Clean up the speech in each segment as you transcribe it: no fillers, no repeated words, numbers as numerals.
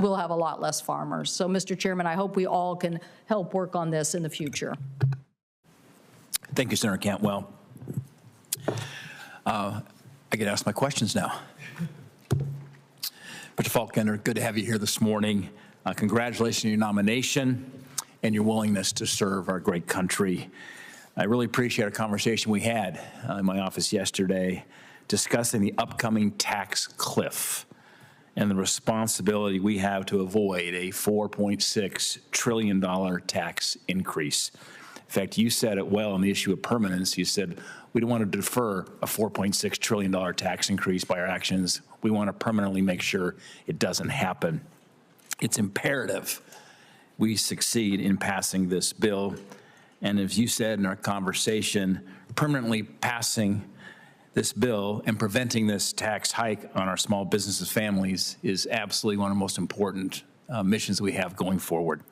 we'll have a lot less farmers. So, Mr. Chairman, I hope we all can help work on this in the future. Thank you, Senator Cantwell. I get to ask my questions now. Mr. Faulkender, good to have you here this morning. Congratulations on your nomination and your willingness to serve our great country. I really appreciate a conversation we had in my office yesterday discussing the upcoming tax cliff and the responsibility we have to avoid a $4.6 trillion tax increase. In fact, you said it well on the issue of permanence. You said we don't want to defer a $4.6 trillion tax increase by our actions. We want to permanently make sure it doesn't happen. It's imperative we succeed in passing this bill. And as you said in our conversation, permanently passing this bill and preventing this tax hike on our small businesses families is absolutely one of the most important missions we have going forward.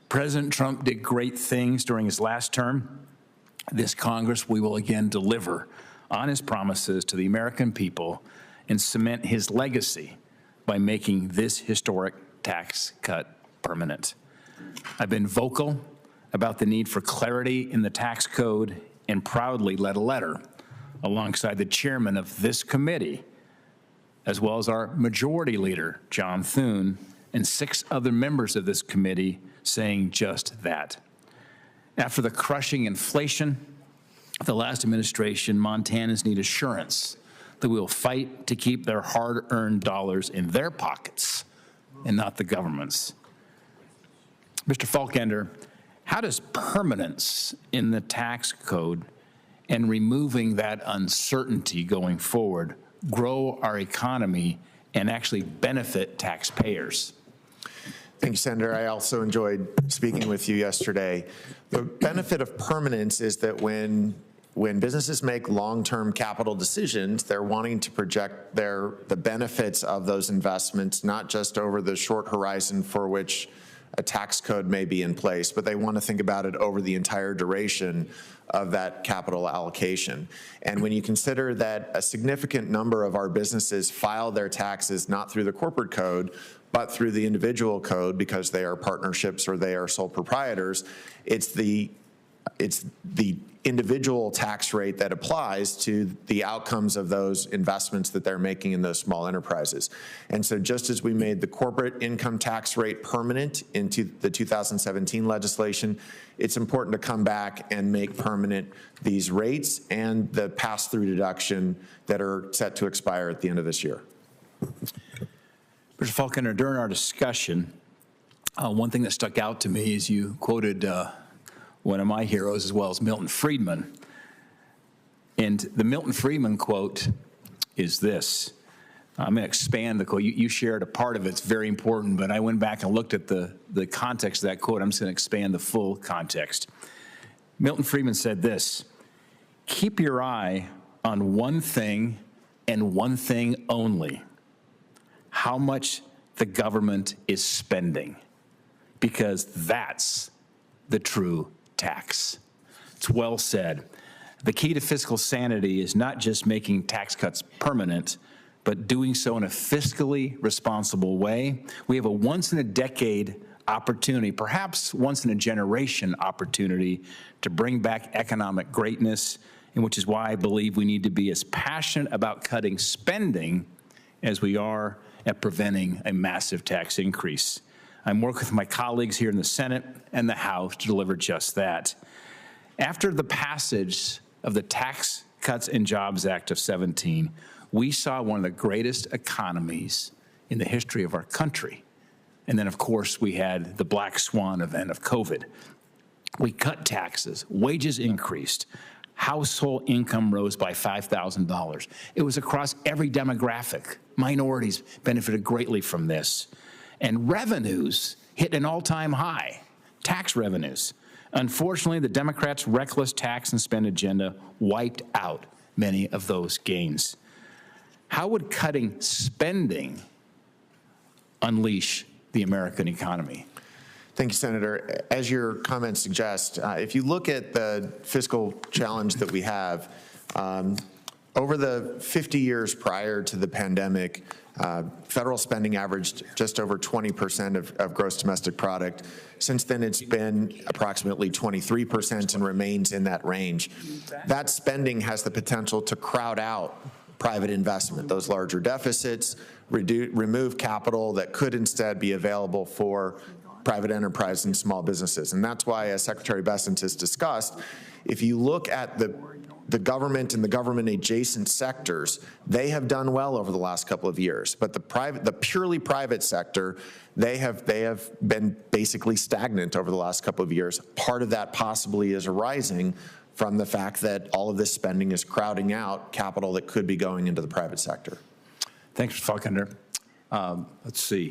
President Trump did great things during his last term. This Congress, we will again deliver on his promises to the American people and cement his legacy by making this historic tax cut permanent. I've been vocal about the need for clarity in the tax code and proudly led a letter alongside the chairman of this committee, as well as our majority leader, John Thune, and 6 other members of this committee saying just that. After the crushing inflation of the last administration, Montanans need assurance that we will fight to keep their hard-earned dollars in their pockets and not the government's. Mr. Faulkender, how does permanence in the tax code and removing that uncertainty going forward grow our economy and actually benefit taxpayers? Thank you, Senator. I also enjoyed speaking with you yesterday. The benefit of permanence is that when businesses make long-term capital decisions, they're wanting to project the benefits of those investments, not just over the short horizon for which a tax code may be in place, but they want to think about it over the entire duration of that capital allocation. And when you consider that a significant number of our businesses file their taxes not through the corporate code, but through the individual code because they are partnerships or they are sole proprietors, it's the individual tax rate that applies to the outcomes of those investments that they're making in those small enterprises. And so just as we made the corporate income tax rate permanent into the 2017 legislation, it's important to come back and make permanent these rates and the pass-through deduction that are set to expire at the end of this year. Mr. Faulkender, during our discussion, one thing that stuck out to me is you quoted one of my heroes as well as Milton Friedman. And the Milton Friedman quote is this. I'm going to expand the quote. You shared a part of it. It's very important, but I went back and looked at the context of that quote. I'm just going to expand the full context. Milton Friedman said this: keep your eye on one thing and one thing only: how much the government is spending, because that's the true tax. It's well said. The key to fiscal sanity is not just making tax cuts permanent, but doing so in a fiscally responsible way. We have a once-in-a-decade opportunity, perhaps once-in-a-generation opportunity, to bring back economic greatness, and which is why I believe we need to be as passionate about cutting spending as we are at preventing a massive tax increase. I'm working with my colleagues here in the Senate and the House to deliver just that. After the passage of the Tax Cuts and Jobs Act of 17, we saw one of the greatest economies in the history of our country. And then, of course, we had the black swan event of COVID. We cut taxes, wages increased, household income rose by $5,000. It was across every demographic. Minorities benefited greatly from this. And revenues hit an all-time high, tax revenues. Unfortunately, the Democrats' reckless tax and spend agenda wiped out many of those gains. How would cutting spending unleash the American economy? Thank you, Senator. As your comments suggest, if you look at the fiscal challenge that we have, over the 50 years prior to the pandemic, federal spending averaged just over 20% of gross domestic product. Since then, it's been approximately 23% and remains in that range. That spending has the potential to crowd out private investment, those larger deficits, remove capital that could instead be available for private enterprise and small businesses. And that's why, as Secretary Bessent has discussed, if you look at the government and the government adjacent sectors, they have done well over the last couple of years. But the purely private sector, they have been basically stagnant over the last couple of years. Part of that possibly is arising from the fact that all of this spending is crowding out capital that could be going into the private sector. Thanks, Mr. Faulkender. Let's see.